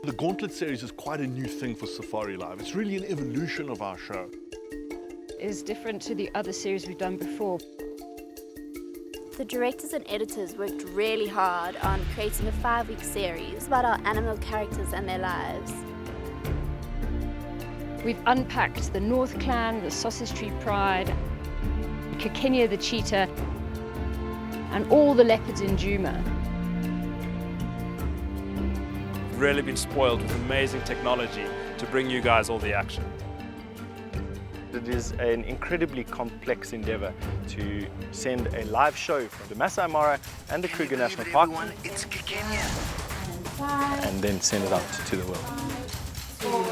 The Gauntlet series is quite a new thing for Safari Live. It's really an evolution of our show. Is different to the other series we've done before. The directors and editors worked really hard on creating a 5-week series about our animal characters and their lives. We've unpacked the North Clan, the Sausage Tree Pride, Kekenya the cheetah, and all the leopards in Djuma. We've really been spoiled with amazing technology to bring you guys all the action. It is an incredibly complex endeavour to send a live show from the Masai Mara and the Kruger National Park It's Kekenya. and then send it out to the world. 4,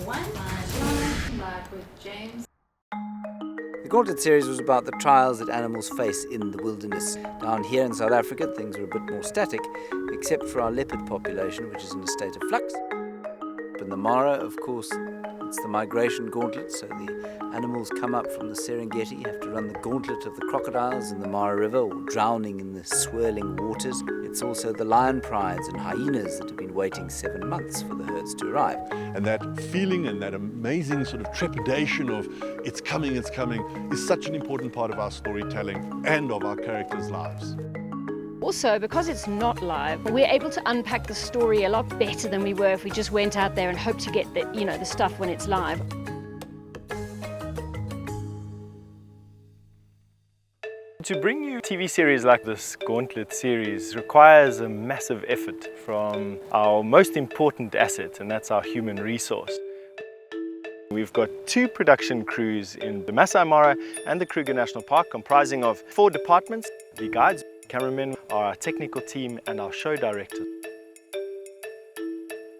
1, back with James. The Gauntlet series was about the trials that animals face in the wilderness. Down here in South Africa, things are a bit more static, except for our leopard population, which is in a state of flux. But in the Mara, of course, it's the migration gauntlet, so the animals come up from the Serengeti, have to run the gauntlet of the crocodiles in the Mara River, or drowning in the swirling waters. It's also the lion prides and hyenas that have been waiting 7 months for the herds to arrive. And that feeling and that amazing sort of trepidation of it's coming, is such an important part of our storytelling and of our characters' lives. Also, because it's not live, we're able to unpack the story a lot better than we were if we just went out there and hoped to get the stuff when it's live. To bring you a TV series like this Gauntlet series requires a massive effort from our most important asset, and that's our human resource. We've got 2 production crews in the Masai Mara and the Kruger National Park, comprising of 4 departments: the guides, cameramen, our technical team, and our show director.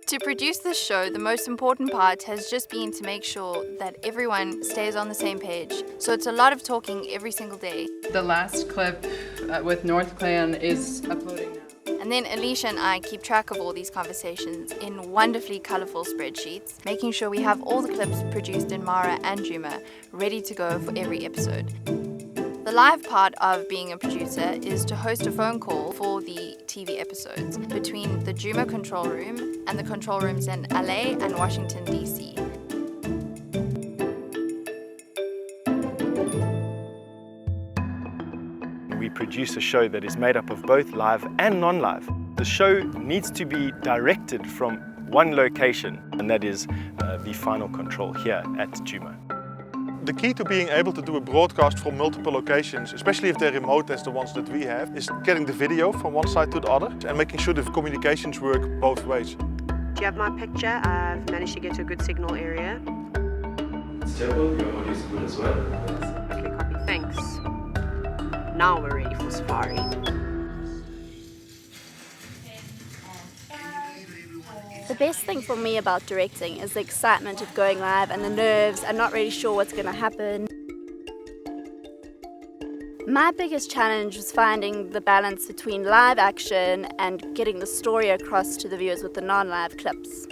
To produce this show, the most important part has just been to make sure that everyone stays on the same page. So it's a lot of talking every single day. The last clip with North Clan is uploading now. And then Alicia and I keep track of all these conversations in wonderfully colourful spreadsheets, making sure we have all the clips produced in Mara and Djuma ready to go for every episode. The live part of being a producer is to host a phone call for the TV episodes between the Djuma control room and the control rooms in LA and Washington, DC. We produce a show that is made up of both live and non-live. The show needs to be directed from one location, and that is the final control here at Djuma. The key to being able to do a broadcast from multiple locations, especially if they're remote as the ones that we have, is getting the video from one side to the other and making sure the communications work both ways. Do you have my picture? I've managed to get to a good signal area. Stable, your audio is good as well. Okay, copy, thanks. Now we're ready for Safari. The best thing for me about directing is the excitement of going live and the nerves and not really sure what's going to happen. My biggest challenge was finding the balance between live action and getting the story across to the viewers with the non-live clips.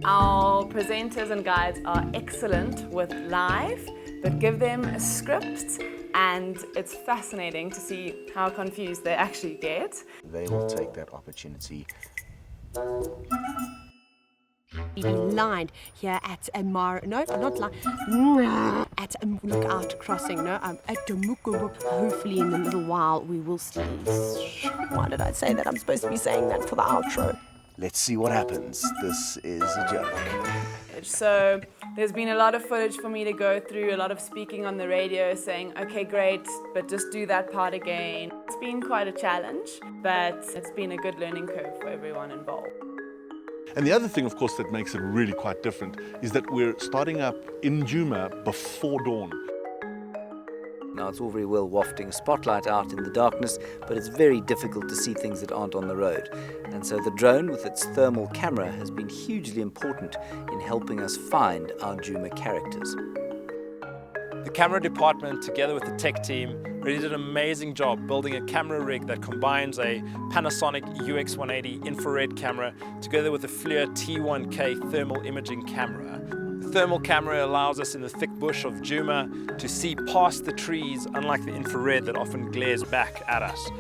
Our presenters and guides are excellent with live, but give them a script and it's fascinating to see how confused they actually get. They will take that opportunity. We've been lined here at a at a lookout crossing, at Dumukubu. Hopefully in a little while we will see. Why did I say that? I'm supposed to be saying that for the outro. Let's see what happens. This is a joke. So there's been a lot of footage for me to go through, a lot of speaking on the radio saying, okay, great, but just do that part again. It's been quite a challenge, but it's been a good learning curve for everyone involved. And the other thing, of course, that makes it really quite different is that we're starting up in Djuma before dawn. Now, it's all very well wafting a spotlight out in the darkness, but it's very difficult to see things that aren't on the road. And so the drone with its thermal camera has been hugely important in helping us find our Djuma characters. The camera department, together with the tech team, really did an amazing job building a camera rig that combines a Panasonic UX180 infrared camera together with a FLIR T1K thermal imaging camera. The thermal camera allows us in the thick bush of Djuma to see past the trees, unlike the infrared that often glares back at us.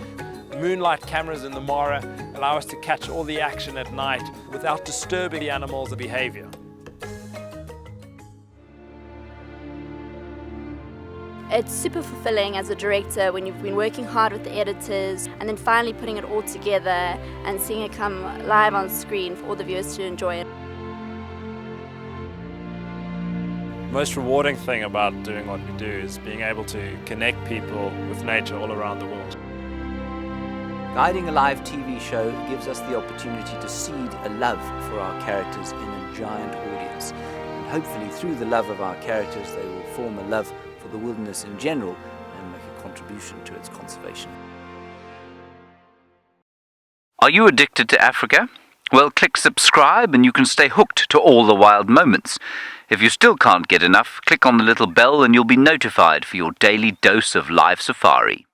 Moonlight cameras in the Mara allow us to catch all the action at night without disturbing the animals' behavior. It's super fulfilling as a director when you've been working hard with the editors and then finally putting it all together and seeing it come live on screen for all the viewers to enjoy it. The most rewarding thing about doing what we do is being able to connect people with nature all around the world. Guiding a live TV show gives us the opportunity to seed a love for our characters in a giant audience. And hopefully through the love of our characters they will form a love for the wilderness in general and make a contribution to its conservation. Are you addicted to Africa? Well, click subscribe and you can stay hooked to all the wild moments. If you still can't get enough, click on the little bell and you'll be notified for your daily dose of live safari.